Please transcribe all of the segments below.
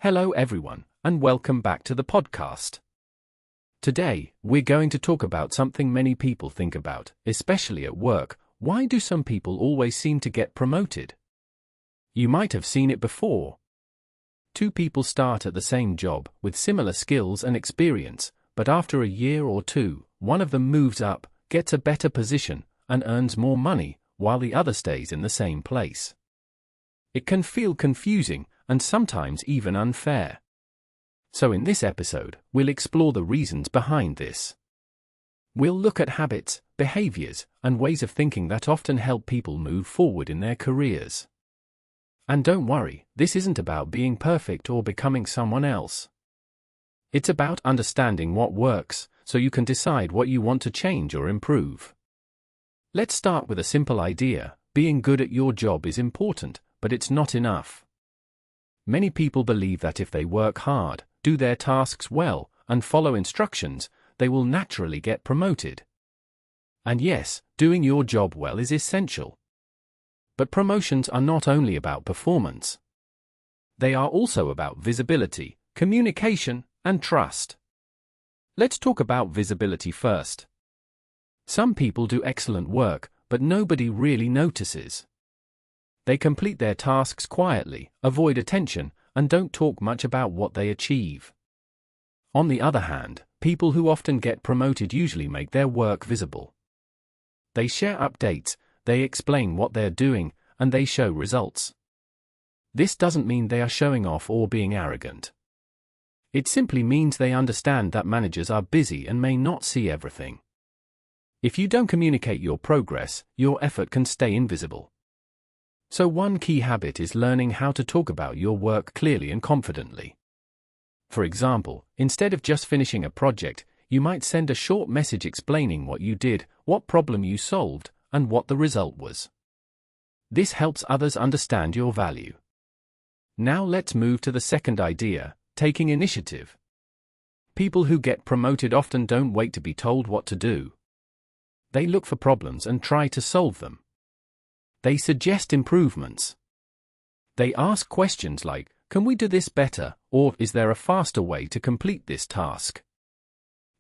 Hello everyone, and welcome back to the podcast. Today, we're going to talk about something many people think about, especially at work. Why do some people always seem to get promoted? You might have seen it before. Two people start at the same job with similar skills and experience, but after a year or two, one of them moves up, gets a better position, and earns more money, while the other stays in the same place. It can feel confusing and sometimes even unfair. So in this episode, we'll explore the reasons behind this. We'll look at habits, behaviors, and ways of thinking that often help people move forward in their careers. And don't worry, this isn't about being perfect or becoming someone else. It's about understanding what works, so you can decide what you want to change or improve. Let's start with a simple idea. Being good at your job is important, but it's not enough. Many people believe that if they work hard, do their tasks well, and follow instructions, they will naturally get promoted. And yes, doing your job well is essential. But promotions are not only about performance. They are also about visibility, communication, and trust. Let's talk about visibility first. Some people do excellent work, but nobody really notices. They complete their tasks quietly, avoid attention, and don't talk much about what they achieve. On the other hand, people who often get promoted usually make their work visible. They share updates, they explain what they're doing, and they show results. This doesn't mean they are showing off or being arrogant. It simply means they understand that managers are busy and may not see everything. If you don't communicate your progress, your effort can stay invisible. So one key habit is learning how to talk about your work clearly and confidently. For example, instead of just finishing a project, you might send a short message explaining what you did, what problem you solved, and what the result was. This helps others understand your value. Now let's move to the second idea, taking initiative. People who get promoted often don't wait to be told what to do. They look for problems and try to solve them. They suggest improvements. They ask questions like, can we do this better, or is there a faster way to complete this task?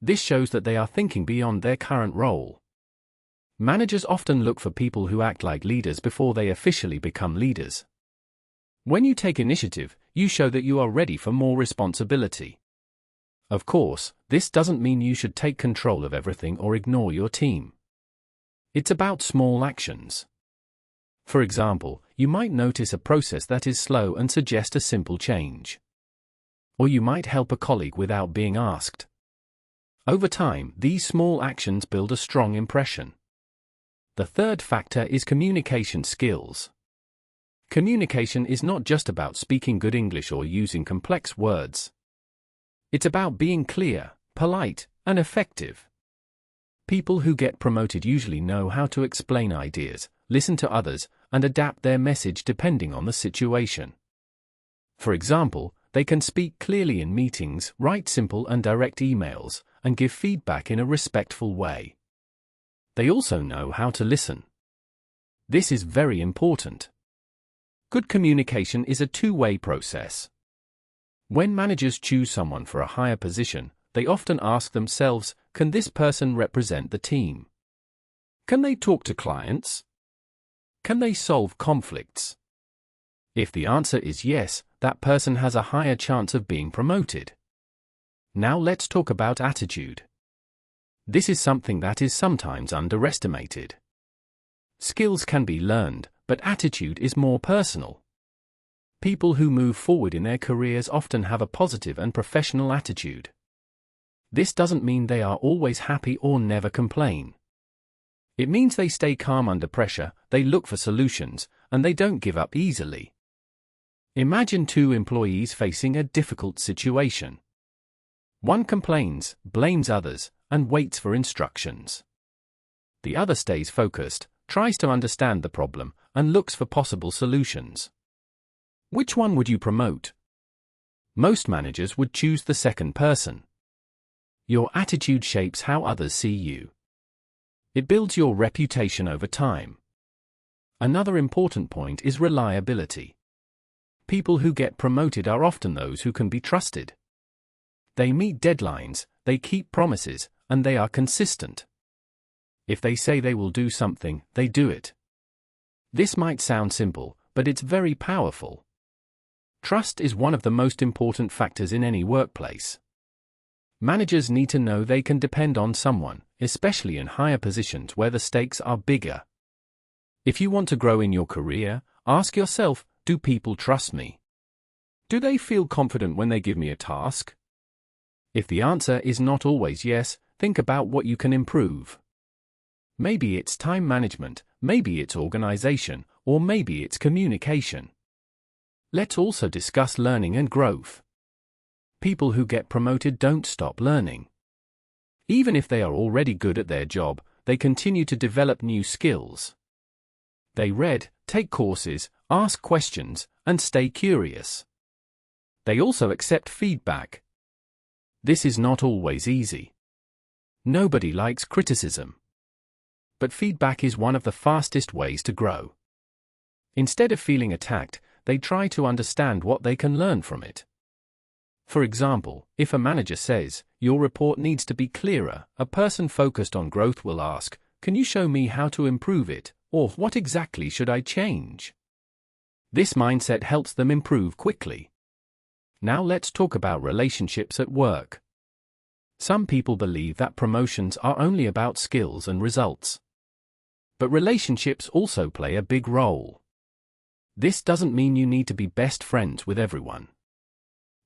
This shows that they are thinking beyond their current role. Managers often look for people who act like leaders before they officially become leaders. When you take initiative, you show that you are ready for more responsibility. Of course, this doesn't mean you should take control of everything or ignore your team. It's about small actions. For example, you might notice a process that is slow and suggest a simple change. Or you might help a colleague without being asked. Over time, these small actions build a strong impression. The third factor is communication skills. Communication is not just about speaking good English or using complex words. It's about being clear, polite, and effective. People who get promoted usually know how to explain ideas, listen to others, and adapt their message depending on the situation. For example, they can speak clearly in meetings, write simple and direct emails, and give feedback in a respectful way. They also know how to listen. This is very important. Good communication is a two-way process. When managers choose someone for a higher position, they often ask themselves, can this person represent the team? Can they talk to clients? Can they solve conflicts? If the answer is yes, that person has a higher chance of being promoted. Now let's talk about attitude. This is something that is sometimes underestimated. Skills can be learned, but attitude is more personal. People who move forward in their careers often have a positive and professional attitude. This doesn't mean they are always happy or never complain. It means they stay calm under pressure, they look for solutions, and they don't give up easily. Imagine two employees facing a difficult situation. One complains, blames others, and waits for instructions. The other stays focused, tries to understand the problem, and looks for possible solutions. Which one would you promote? Most managers would choose the second person. Your attitude shapes how others see you. It builds your reputation over time. Another important point is reliability. People who get promoted are often those who can be trusted. They meet deadlines, they keep promises, and they are consistent. If they say they will do something, they do it. This might sound simple, but it's very powerful. Trust is one of the most important factors in any workplace. Managers need to know they can depend on someone, especially in higher positions where the stakes are bigger. If you want to grow in your career, ask yourself, do people trust me? Do they feel confident when they give me a task? If the answer is not always yes, think about what you can improve. Maybe it's time management, maybe it's organization, or maybe it's communication. Let's also discuss learning and growth. People who get promoted don't stop learning. Even if they are already good at their job, they continue to develop new skills. They read, take courses, ask questions, and stay curious. They also accept feedback. This is not always easy. Nobody likes criticism. But feedback is one of the fastest ways to grow. Instead of feeling attacked, they try to understand what they can learn from it. For example, if a manager says, your report needs to be clearer, a person focused on growth will ask, can you show me how to improve it, or what exactly should I change? This mindset helps them improve quickly. Now let's talk about relationships at work. Some people believe that promotions are only about skills and results. But relationships also play a big role. This doesn't mean you need to be best friends with everyone.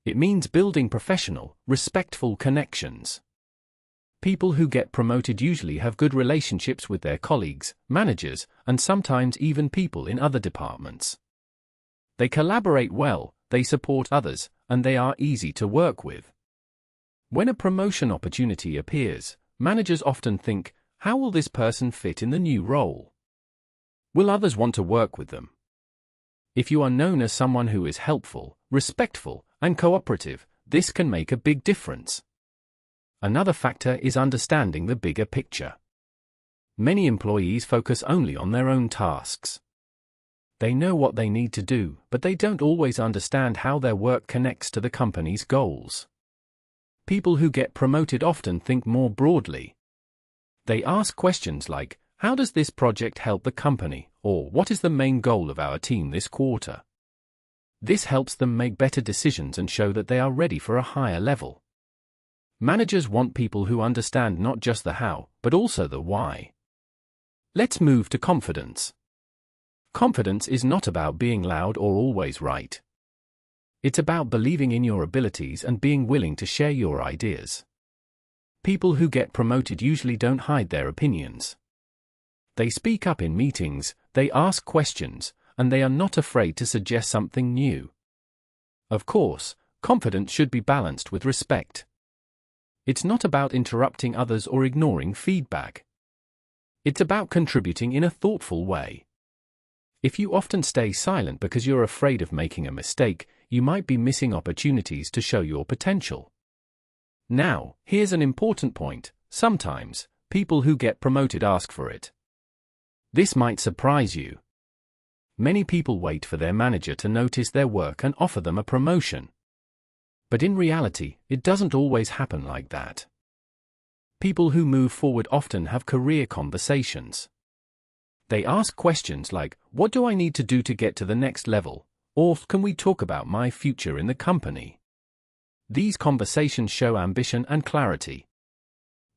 It means building professional, respectful connections. People who get promoted usually have good relationships with their colleagues, managers, and sometimes even people in other departments. They collaborate well, they support others, and they are easy to work with. When a promotion opportunity appears, managers often think, how will this person fit in the new role? Will others want to work with them? If you are known as someone who is helpful, respectful, and cooperative, this can make a big difference. Another factor is understanding the bigger picture. Many employees focus only on their own tasks. They know what they need to do, but they don't always understand how their work connects to the company's goals. People who get promoted often think more broadly. They ask questions like, how does this project help the company, or what is the main goal of our team this quarter? This helps them make better decisions and show that they are ready for a higher level. Managers want people who understand not just the how, but also the why. Let's move to confidence. Confidence is not about being loud or always right. It's about believing in your abilities and being willing to share your ideas. People who get promoted usually don't hide their opinions. They speak up in meetings, they ask questions, and they are not afraid to suggest something new. Of course, confidence should be balanced with respect. It's not about interrupting others or ignoring feedback. It's about contributing in a thoughtful way. If you often stay silent because you're afraid of making a mistake, you might be missing opportunities to show your potential. Now, here's an important point. Sometimes, people who get promoted ask for it. This might surprise you. Many people wait for their manager to notice their work and offer them a promotion. But in reality, it doesn't always happen like that. People who move forward often have career conversations. They ask questions like, what do I need to do to get to the next level? Or, can we talk about my future in the company? These conversations show ambition and clarity.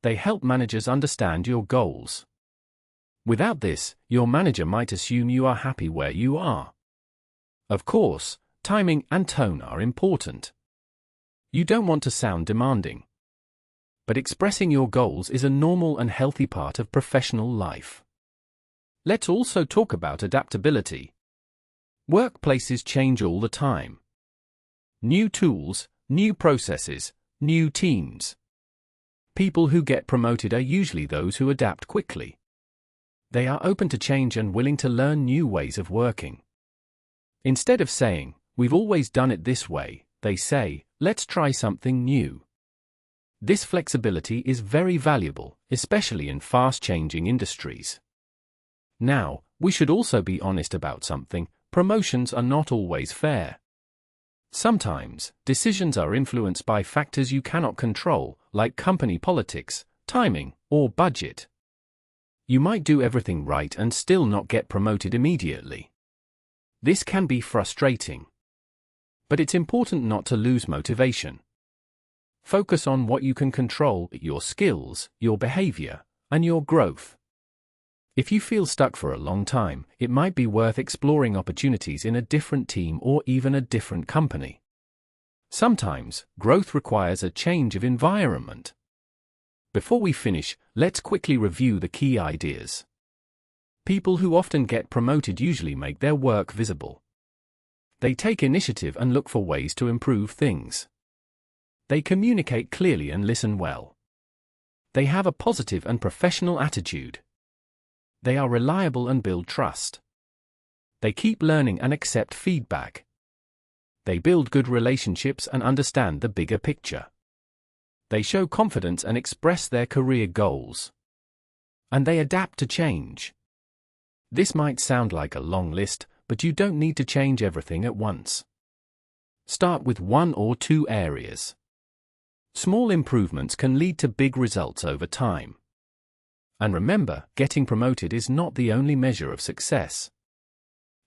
They help managers understand your goals. Without this, your manager might assume you are happy where you are. Of course, timing and tone are important. You don't want to sound demanding. But expressing your goals is a normal and healthy part of professional life. Let's also talk about adaptability. Workplaces change all the time. New tools, new processes, new teams. People who get promoted are usually those who adapt quickly. They are open to change and willing to learn new ways of working. Instead of saying, we've always done it this way, they say, let's try something new. This flexibility is very valuable, especially in fast-changing industries. Now, we should also be honest about something. Promotions are not always fair. Sometimes, decisions are influenced by factors you cannot control, like company politics, timing, or budget. You might do everything right and still not get promoted immediately. This can be frustrating. But it's important not to lose motivation. Focus on what you can control: your skills, your behavior, and your growth. If you feel stuck for a long time, it might be worth exploring opportunities in a different team or even a different company. Sometimes, growth requires a change of environment. Before we finish, let's quickly review the key ideas. People who often get promoted usually make their work visible. They take initiative and look for ways to improve things. They communicate clearly and listen well. They have a positive and professional attitude. They are reliable and build trust. They keep learning and accept feedback. They build good relationships and understand the bigger picture. They show confidence and express their career goals. And they adapt to change. This might sound like a long list, but you don't need to change everything at once. Start with 1 or 2 areas. Small improvements can lead to big results over time. And remember, getting promoted is not the only measure of success.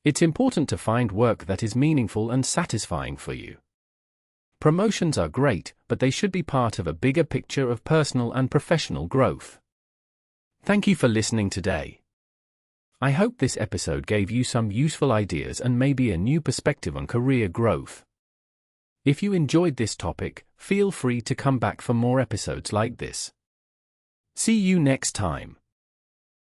It's important to find work that is meaningful and satisfying for you. Promotions are great, but they should be part of a bigger picture of personal and professional growth. Thank you for listening today. I hope this episode gave you some useful ideas and maybe a new perspective on career growth. If you enjoyed this topic, feel free to come back for more episodes like this. See you next time.